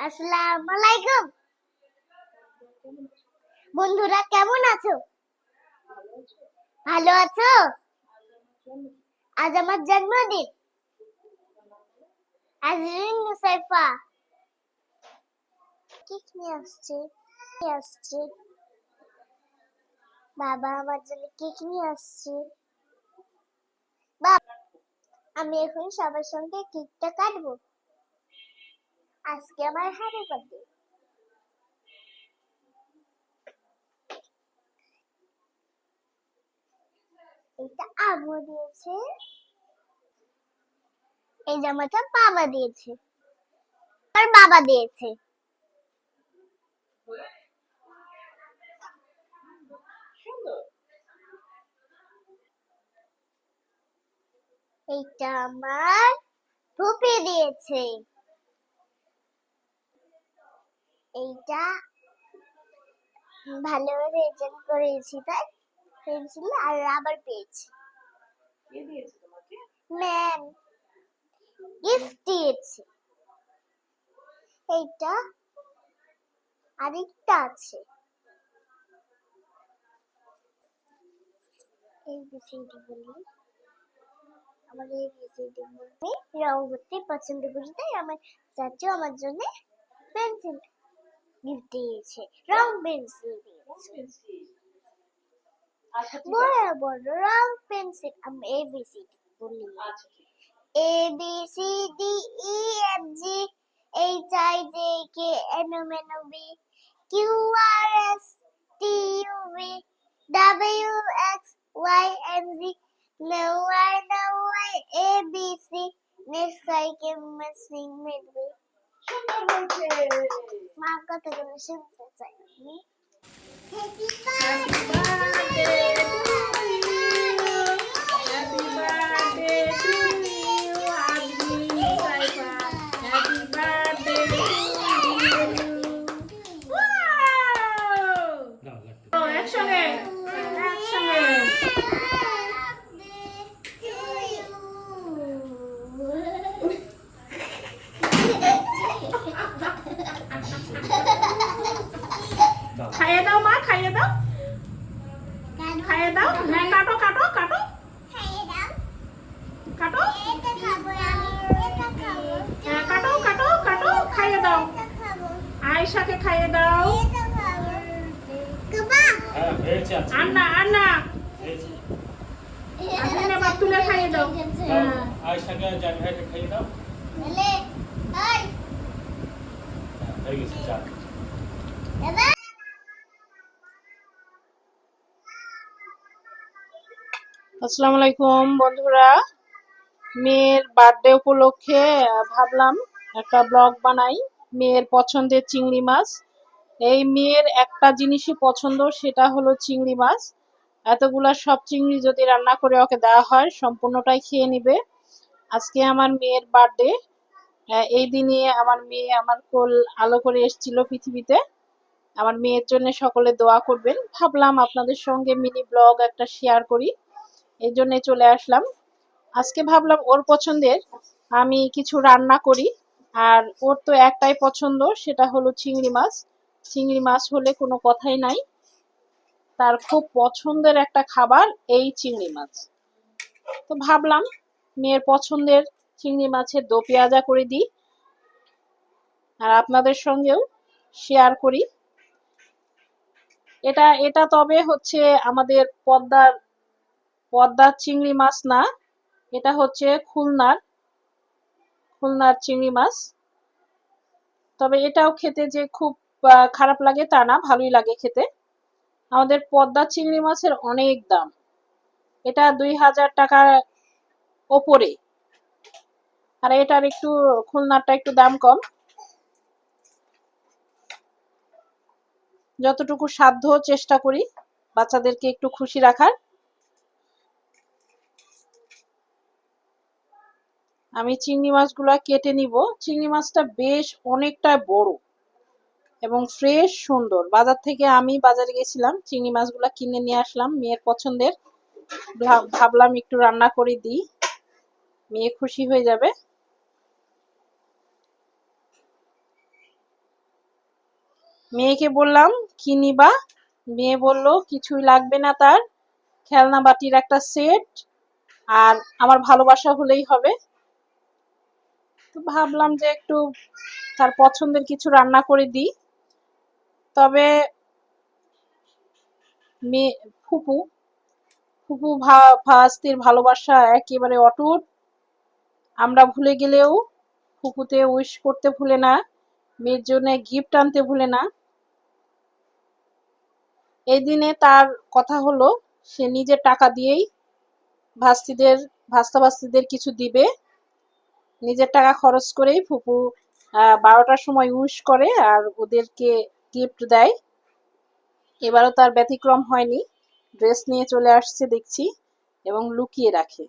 আসসালামু আলাইকুম বন্ধুরা, কেমন আছো? ভালো আছো? আজ আমার জন্মদিন। আজরিন মুসাইফা কেক নিয়ে আসছে। বাবা আমার জন্য কেক নিয়ে আসছে। বাবা, আমি এখন সবার সঙ্গে কেকটা কাটবো। আজকে আমার হ্যাপি বার্থডে। এটা আম্মু দিয়েছে, এই জামাটা বাবা দিয়েছে, আর বাবা দিয়েছে। এইটা আমার ফুপি দিয়েছে। এইটা ভালোভাবে রেজাল্ট করেছি, তাই পেয়েছিল আর আবার পেয়েছি। ম্যাম গিফট দিয়েছে। এইটা আরেকটা আছে। এই বিষয়টি বলি, আমার এই বিষয়টি বলতে রং করতে পছন্দ করি, তাই আমার চাচু আমার জন্য পেন্সিল গিফট দিয়েছে, রং পেন্সিল দিয়েছে, বড় বড় রং পেন্সিল। আমি এবিসিডি বলি, A B C D E F G H I J K L M N O P Q R S T U V W X Y and Z. No I know I A B C next I can missing midway. মা কথাগুলো শুনতে চাই আমি। Happy birthday to you. Happy birthday to you, Ajmi Saifa. Happy birthday to you. Wow! Oh, একসঙ্গে একসঙ্গে। খাইয়ে দাও মা, খাইয়ে দাও, খাইয়ে দাও। হ্যাঁ, কাটো কাটো কাটো কাটো। হ্যাঁ, কাটো কাটো কাটো, খাইয়ে দাও। আয়েশাকে খাইয়ে দাও। আন্না আন্না আজমিনের বাপ তুলে খাইয়ে দাও। আয়েশাকে জানহাইকে খাইয়ে দাও। হয়ে গেছে, চা। আসসালামু আলাইকুম বন্ধুরা, মেয়ের বার্থডে উপলক্ষে ভাবলাম একটা ব্লগ বানাই। মেয়ের পছন্দের চিংড়ি মাছ। এই মেয়ের একটা জিনিসই পছন্দ, সেটা হলো চিংড়ি মাছ। এতগুলা সব চিংড়ি যদি রান্না করে ওকে দেওয়া হয়, সম্পূর্ণটাই খেয়ে নিবে। আজকে আমার মেয়ের বার্থডে। এই দিনে আমার মেয়ে আমার কোল আলো করে এসেছিল পৃথিবীতে। আমার মেয়ের জন্য সকলে দোয়া করবেন। ভাবলাম আপনাদের সঙ্গে মিনি ব্লগ একটা শেয়ার করি, এই জন্য চলে আসলাম। আজকে ভাবলাম ওর পছন্দের আমি কিছু রান্না করি। আর ওর তো একটাই পছন্দ, সেটা হলো চিংড়ি মাছ। চিংড়ি মাছ হলে কোনো কথাই নাই, তার খুব পছন্দের একটা খাবার এই চিংড়ি মাছ। তো ভাবলাম মেয়ের পছন্দের চিংড়ি মাছের দো পেঁয়াজা করে দিই, আর আপনাদের সঙ্গেও শেয়ার করি। এটা তবে হচ্ছে আমাদের পদ্মার চিংড়ি মাছ না, এটা হচ্ছে খুলনার চিংড়ি মাছ। তবে এটাও খেতে যে খুব খারাপ লাগে তা না, ভালোই লাগে খেতে। আমাদের পদ্মা চিংড়ি মাছের অনেক দাম, এটা 2000 টাকার ওপরে, আর এটার একটু খুলনারটা একটু দাম কম। যতটুকু সাধ্য চেষ্টা করি বাচ্চাদেরকে একটু খুশি রাখার। আমি চিংড়ি মাছগুলো কেটে নিব। চিংড়ি মাছটা বেশ অনেকটা বড় এবং ফ্রেশ সুন্দর। বাজার থেকে আমি বাজারে গেছিলাম, চিংড়ি মাছগুলো কিনে নিয়ে আসলাম মেয়ের পছন্দের। ভাবলাম একটু রান্না করে দিই, মেয়ে খুশি হয়ে যাবে। মেয়েকে বললাম কি নিবা, মেয়ে বলল কিছুই লাগবে না, তার খেলনা বাটির একটা সেট আর আমার ভালোবাসা হলেই হবে। তো ভাবলাম যে একটু তার পছন্দের কিছু রান্না করে দিই। তবে মেয়ে ফুপু ফুপু ভাস্তির ভালোবাসা একেবারে অটুট। আমরা ভুলে গেলেও ফুপুতে উইশ করতে ভুলে না, মেয়ের জন্য গিফট আনতে ভুলে না। এই দিনে তার কথা হলো সে নিজের টাকা দিয়েই ভাস্তা ভাস্তিদের কিছু দিবে। নিজের টাকা খরচ করেই ফুপু 12টার সময় উইশ করে আর ওদেরকে গিফট দেয়। এবারও তার ব্যতিক্রম হয়নি, ড্রেস নিয়ে চলে আসছে দেখছি এবং লুকিয়ে রাখে,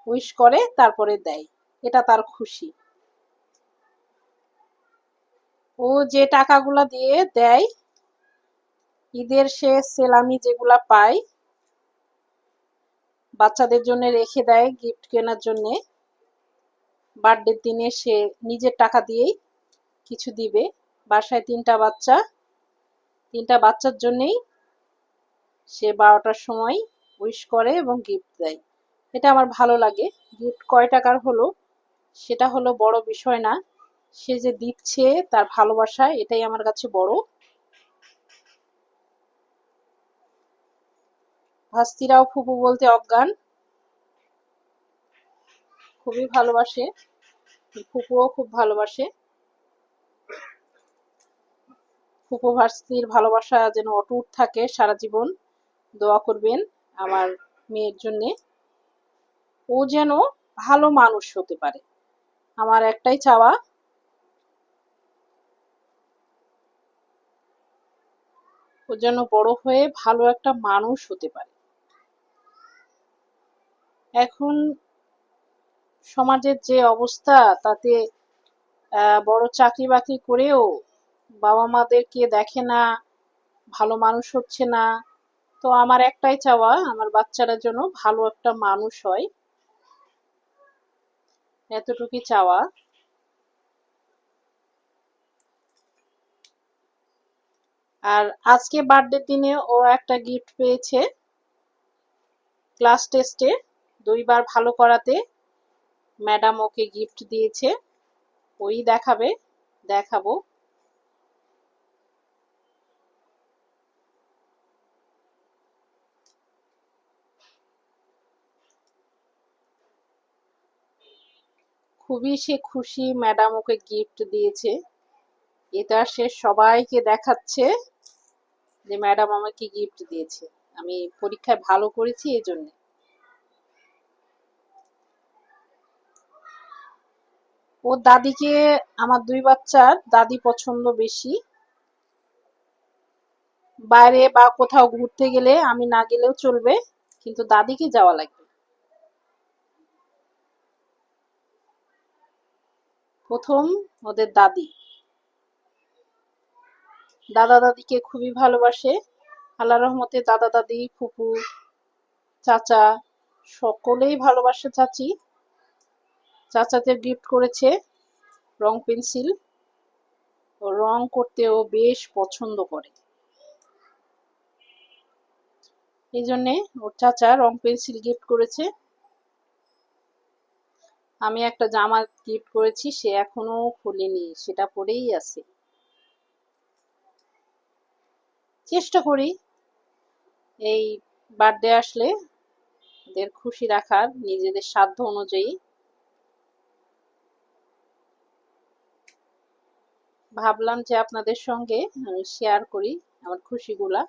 উইশ করে তারপরে দেয়, এটা তার খুশি। ও যে টাকাগুলা দিয়ে দেয় ঈদের সে সেলামি যেগুলা পায় বাচ্চাদের জন্য রেখে দেয় গিফট কেনার জন্য, বার্থডের দিনে সে নিজের টাকা দিয়েই কিছু দিবে। বাসায় তিনটা বাচ্চার জন্যই সে 12টার সময় উইশ করে এবং গিফট দেয়। এটা আমার ভালো লাগে। গিফট কয় টাকার হলো সেটা হলো বড় বিষয় না, সে যে দিচ্ছে তার ভালোবাসা, এটাই আমার কাছে বড়। ভাস্তিরাও ফুপু বলতে অজ্ঞান, খুবই ভালোবাসে, ফুপুও খুব ভালোবাসে। ফুপু ভাস্তির ভালোবাসা যেন অটুট থাকে সারা জীবন। দোয়া করবেন আমার মেয়ের জন্যে, ও যেন ভালো মানুষ হতে পারে। আমার একটাই চাওয়া, ও যেন বড় হয়ে ভালো একটা মানুষ হতে পারে। এখন সমাজের যে অবস্থা তাতে বড় চাকরি বাকরি করেও বাবা মাদেরকে দেখে না, ভালো মানুষ হচ্ছে না। তো আমার একটাই চাওয়া আমার বাচ্চারা যেন ভালো একটা মানুষ হয়, এতটুকুই চাওয়া। আর আজকে বার্থডে দিনে ও একটা গিফট পেয়েছে ক্লাস টেস্টে 2বার ভালো করাতে, ম্যাডাম ওকে গিফট দিয়েছে, ওই দেখাবো। খুবই সে খুশি ম্যাডাম ওকে গিফট দিয়েছে, এটা সে সবাইকে দেখাচ্ছে যে ম্যাডাম আমাকে গিফট দিয়েছে, আমি পরীক্ষায় ভালো করেছি এজন্য। ও দাদিকে, আমার 2 বাচ্চার দাদি পছন্দ বেশি। বাইরে বা কোথাও ঘুরতে গেলে আমি না গেলেও চলবে, কিন্তু দাদিকে যাওয়া লাগবে। প্রথম ওদের দাদা দাদিকে খুবই ভালোবাসে। আল্লাহর রহমতে দাদা দাদি ফুপু চাচা সকলেই ভালোবাসে। চাচাতে গিফট করেছে রং পেন্সিল, ও রং করতেও বেশ পছন্দ করে, এই জন্যে ওর চাচা রং পেন্সিল গিফট করেছে। আমি একটা জামা গিফট করেছি, সে এখনো খোলেনি, সেটা পরেই আছে। চেষ্টা করি এই বার্থডে আসলে ওদের খুশি রাখার নিজেদের সাধ্য অনুযায়ী। ভাবলাম যে আপনাদের সঙ্গে আমি শেয়ার করি আমার খুশিগুলা।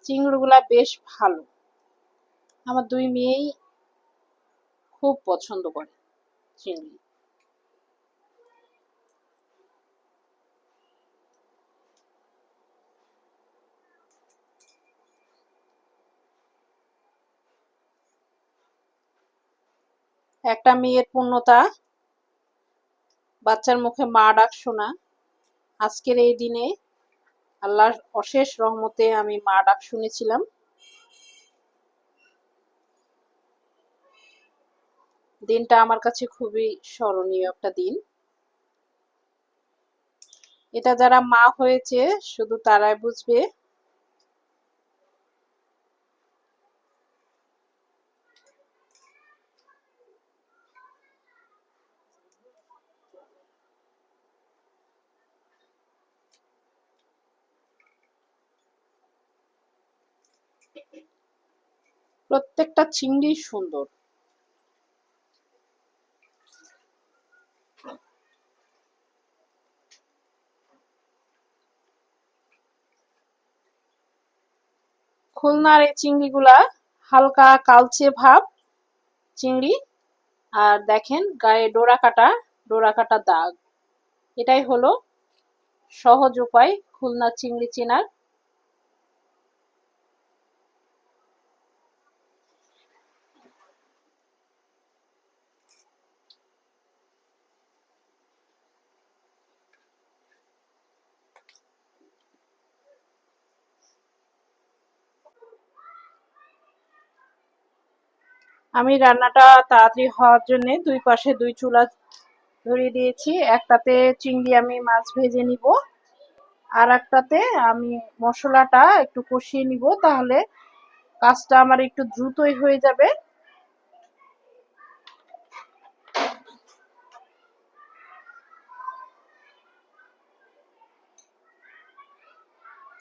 চিংড়িগুলা বেশ ভালো, আমার 2 মেয়েই খুব পছন্দ করে চিংড়ি। একটা মেয়ের পূর্ণতা, বাচ্চার মুখে মা ডাক শোনা। আজকের এই দিনে আল্লাহর অশেষ রহমতে আমি মা ডাক শুনেছিলাম। দিনটা আমার কাছে খুবই স্মরণীয় একটা দিন। এটা যারা মা হয়েছে শুধু তারাই বুঝবে। প্রত্যেকটা চিংড়ি সুন্দর। খুলনার এই চিংড়িগুলা হালকা কালচে ভাব চিংড়ি, আর দেখেন গায়ে ডোরা কাটা দাগ। এটাই হলো সহজ উপায় খুলনার চিংড়ি চেনার। আমি রান্নাটা তাড়াতাড়ি হওয়ার জন্য দুই পাশে দুই চুলা ধরিয়ে দিয়েছি। একটাতে চিংড়ি আমি মাছ ভেজে নিব, আর একটাতে আমি মশলাটা একটু কষিয়ে নিব, তাহলে কাজটা আমার একটু দ্রুতই হয়ে যাবে।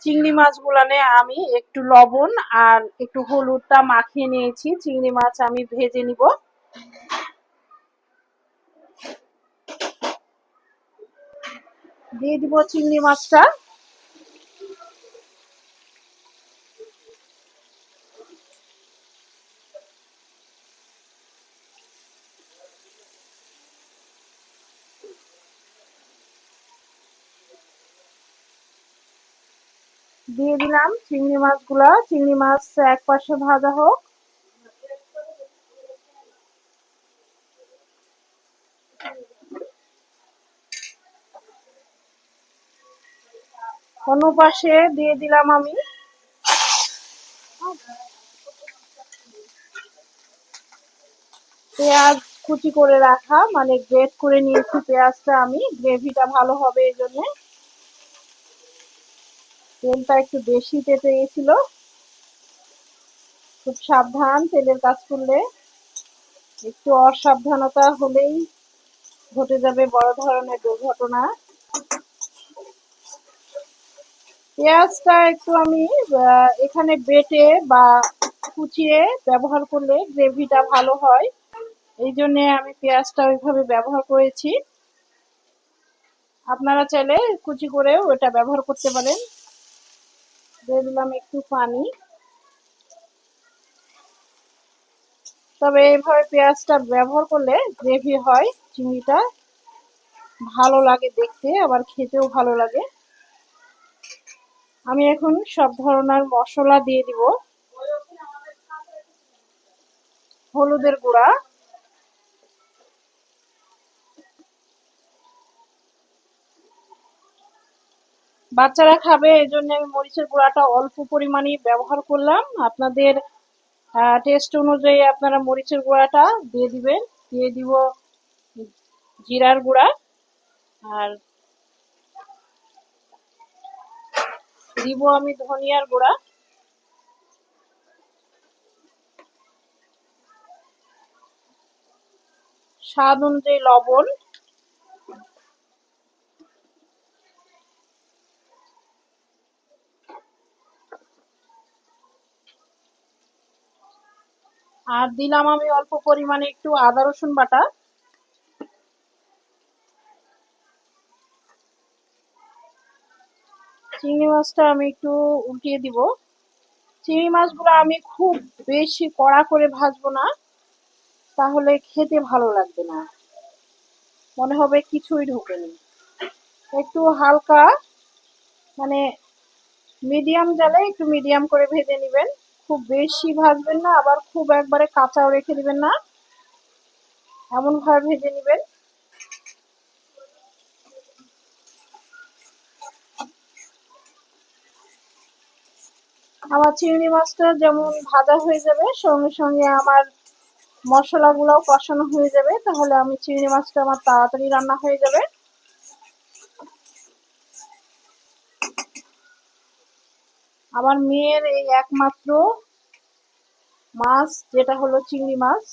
চিংড়ি মাছগুলানে আমি একটু লবণ আর একটু হলুদটা মাখিয়ে নিয়েছি। চিংড়ি মাছ আমি ভেজে নিব। দিয়ে দিব চিংড়ি মাছটা। দিয়ে দিলাম চিংড়ি মাছগুলা। চিংড়ি মাছ এক পাশে ভাজা হোক। অন্য পাশে দিয়ে দিলাম আমি পেঁয়াজ কুচি করে রাখা, মানে গ্রেট করে নিয়েছি পেঁয়াজটা আমি, গ্রেভিটা ভালো হবে এই জন্য। তেলটা একটু বেশি তেতে গেছিল। খুব সাবধান তেলের কাজ করলে, একটু অসাবধানতা হলেই ঘটে যাবে বড় ধরনের দুর্ঘটনা। পেঁয়াজটা একটু আমি এখানে বেটে বা কুচিয়ে ব্যবহার করলে গ্রেভিটা ভালো হয়, এই জন্য আমি পেঁয়াজটা ওইভাবে ব্যবহার করেছি। আপনারা চাইলে কুচি করেও এটা ব্যবহার করতে পারেন। দিয়ে দিলাম একটু পানি। তবে এইভাবে পেঁয়াজটা ব্যবহার করলে গ্রেভি হয়, চিংড়িটা ভালো লাগে দেখতে, আবার খেতেও ভালো লাগে। আমি এখন সব ধরনের মশলা দিয়ে দিব। হলুদের গুঁড়া, বাচ্চারা খাবে এই জন্য আমি মরিচের গুঁড়াটা অল্প পরিমাণে ব্যবহার করলাম। আপনাদের টেস্ট অনুযায়ী আপনারা মরিচের গুঁড়াটা দিয়ে দিবেন। দিয়ে দিব জিরার গুঁড়া, আর দিব আমি ধনিয়ার গুঁড়া, স্বাদ অনুযায়ী লবণ, আর দিলাম আমি অল্প পরিমাণে একটু আদা রসুন বাটা। চিংড়ি মাছটা আমি একটু উল্টিয়ে দিব। চিংড়ি মাছগুলো আমি খুব বেশি কড়া করে ভাজবো না, তাহলে খেতে ভালো লাগবে না, মনে হবে কিছুই ঢোকেনি। একটু হালকা, মানে মিডিয়াম জালে একটু মিডিয়াম করে ভেজে নেবেন। খুব বেশি ভাজবেন না, আবার খুব একবারে কাঁচাও রেখে দিবেন না, এমন ভাবে ভেজে নেবেন। আমার চিংড়ি মাছটা যেমন ভাজা হয়ে যাবে, সঙ্গে সঙ্গে আমার মশলাগুলোও কষানো হয়ে যাবে, তাহলে আমি চিংড়ি মাছটা আমার তাড়াতাড়ি রান্না হয়ে যাবে। আমার মেয়ের এই একমাত্র মাছ যেটা হলো চিংড়ি মাছ,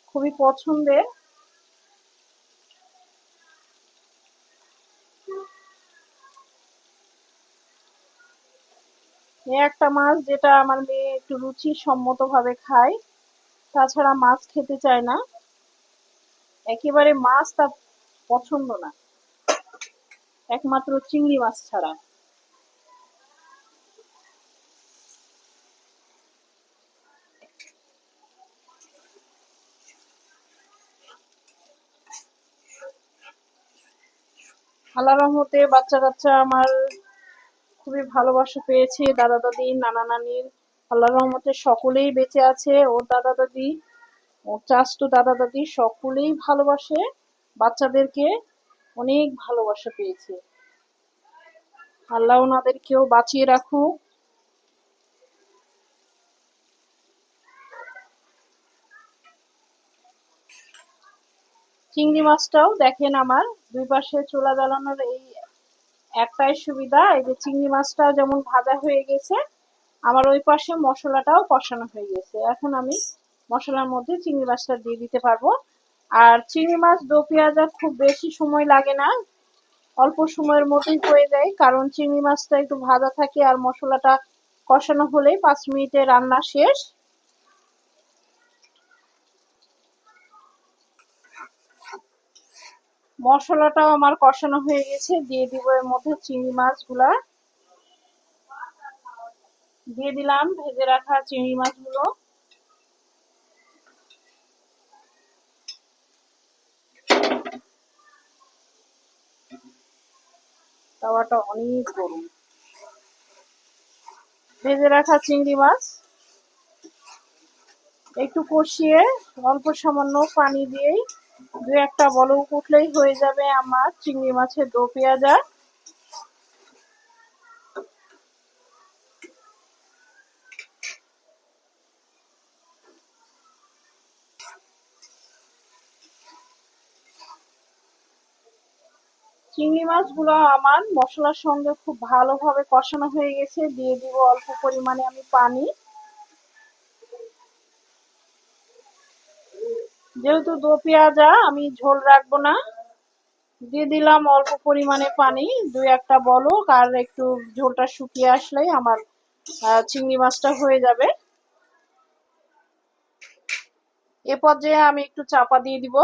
খুবই পছন্দের। এই একটা মাছ যেটা আমার মেয়ে একটু রুচিসম্মত ভাবে খায়, তাছাড়া মাছ খেতে চায় না, একেবারে মাছ তার পছন্দ না, একমাত্র চিংড়ি মাছ ছাড়া। আল্লাহর রহমতে বাচ্চা কাচ্চা আমার খুবই ভালোবাসা পেয়েছে, দাদা দাদি নানা নানির আল্লাহর রহমতে সকলেই বেঁচে আছে। ওর দাদা দাদি, ওর চাচতো দাদা দাদি সকলেই ভালোবাসে বাচ্চাদেরকে, অনেক ভালোবাসা পেয়েছে। আল্লাহ ওনাদেরকেও বাঁচিয়ে রাখুক। চিংড়ি মাছটাও দেখেন আমার দুই পাশে চুলা জ্বালানোর এই একটাই সুবিধা, এই যে চিংড়ি মাছটা যেমন ভাজা হয়ে গেছে, আমার ওই পাশে মশলাটাও কষানো হয়ে গেছে। এখন আমি মশলার মধ্যে চিংড়ি মাছটা দিয়ে দিতে পারবো। আর চিংড়ি মাছ দো পেঁয়াজা খুব বেশি সময় লাগে না, অল্প সময়ের মধ্যেই হয়ে যায়, কারণ চিংড়ি মাছটা একটু ভাজা থাকে আর মশলাটা কষানো হলেই 5 মিনিটে রান্না শেষ। মশলাটাও আমার কষানো হয়ে গেছে, দিয়ে দিব এর মধ্যে চিংড়ি মাছগুলা, দিয়ে দিলাম ভেজে রাখা চিংড়ি মাছগুলো। তাওয়াটা অনেক গরম। ভেজে রাখা চিংড়ি মাছ একটু কষিয়ে অল্প সামান্য পানি দিয়েই দু একটা বলক উঠলেই হয়ে যাবে আমার চিংড়ি মাছের দো পেঁয়াজা। চিংড়ি মাছগুলো আমার মশলার সঙ্গে খুব ভালোভাবে কষানো হয়ে গেছে, দিয়ে দিব অল্প পরিমাণে আমি পানি। যেহেতু দো পেঁয়াজা আমি ঝোল রাখবো না, দিয়ে দিলাম অল্প পরিমাণে পানি, দুই একটা বলক, আর একটু ঝোলটা শুকিয়ে আসলেই আমার চিংড়ি মাছটা হয়ে যাবে। এ পর্যায়ে আমি একটু চাপা দিয়ে দিব।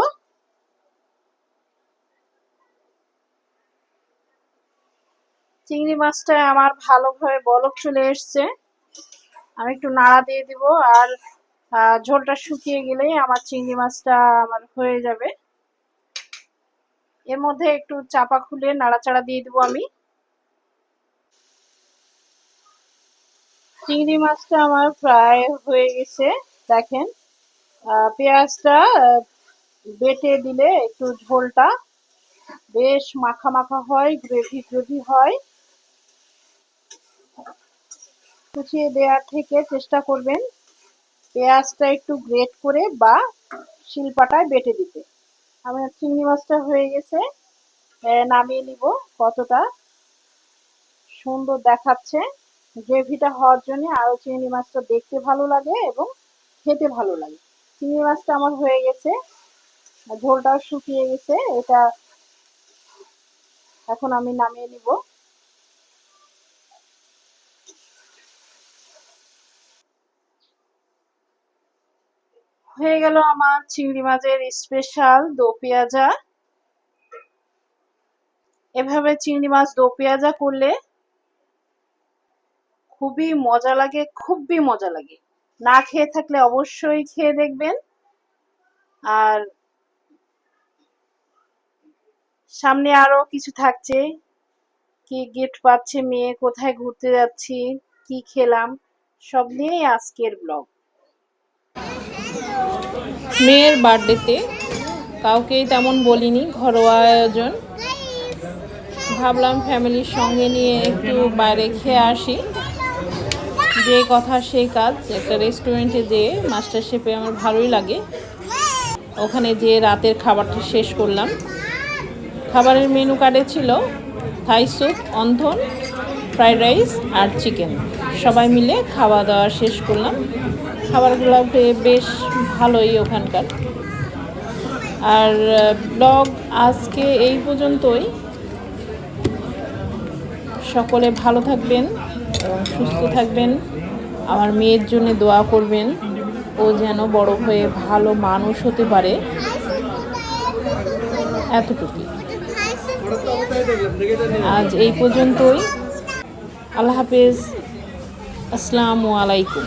চিংড়ি মাছটা আমার ভালোভাবে বলক চলে এসছে, আমি একটু নাড়া দিয়ে দিব, আর ঝোলটা শুকিয়ে গেলেই আমার চিংড়ি মাছটা আমার হয়ে যাবে। এর মধ্যে একটু চাপা খুলে নাড়াচাড়া দিয়ে দিব আমি। চিংড়ি মাছটা আমার প্রায় হয়ে গেছে, দেখেন পেঁয়াজটা বেটে দিলে একটু ঝোলটা বেশ মাখা মাখা হয়, গ্রেভি গ্রেভি হয়। কুচিয়ে দেওয়ার থেকে চেষ্টা করবেন পেঁয়াজটা একটু গ্রেট করে বা শিলপাটায় বেটে দিতে। আমার চিংড়ি মাছটা হয়ে গেছে, নামিয়ে নিব। কতটা সুন্দর দেখাচ্ছে, গ্রেভিটা হওয়ার জন্য আরো চিংড়ি মাছটা দেখতে ভালো লাগে এবং খেতে ভালো লাগে। চিংড়ি মাছটা আমার হয়ে গেছে, ঝোলটাও শুকিয়ে গেছে, এটা এখন আমি নামিয়ে নিব। হয়ে গেল আমার চিংড়ি মাছের স্পেশাল দো পেঁয়াজা। এভাবে চিংড়ি মাছ দো পেঁয়াজা করলে খুবই মজা লাগে, খুবই মজা লাগে। না খেয়ে থাকলে অবশ্যই খেয়ে দেখবেন। আর সামনে আরো কিছু থাকছে, কি গিফট পাচ্ছে মেয়ে, কোথায় ঘুরতে যাচ্ছি, কি খেলাম, সব নিয়েই আজকের ব্লগ। মেয়ের বার্থডেতে কাউকেই তেমন বলিনি, ঘরোয়া আয়োজন, ভাবলাম ফ্যামিলির সঙ্গে নিয়ে একটু বাইরে খেয়ে আসি। যে কথা সেই কাজ, একটা রেস্টুরেন্টে যেয়ে মাস্টার শেফে আমার ভালোই লাগে, ওখানে যেয়ে রাতের খাবারটা শেষ করলাম। খাবারের মেনু কার্ডে ছিল থাই স্যুপ, অন্ধন, ফ্রাইড রাইস আর চিকেন সবাই মিলে খাওয়া দাওয়া শেষ করলাম। খাবারগুলো বেশ ভালোই ওখানকার। আর ব্লগ আজকে এই পর্যন্তই। সকলে ভালো থাকবেন এবং সুস্থ থাকবেন। আমার মেয়ের জন্য দোয়া করবেন, ও যেন বড় হয়ে ভালো মানুষ হতে পারে। এতটুকুই। আজ এই পর্যন্তই। আল্লাহ হাফেজ। আসসালামু আলাইকুম।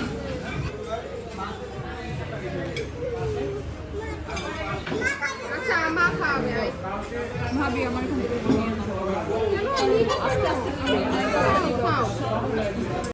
আচ্ছা মা খাওয়াবে ভাবি আমার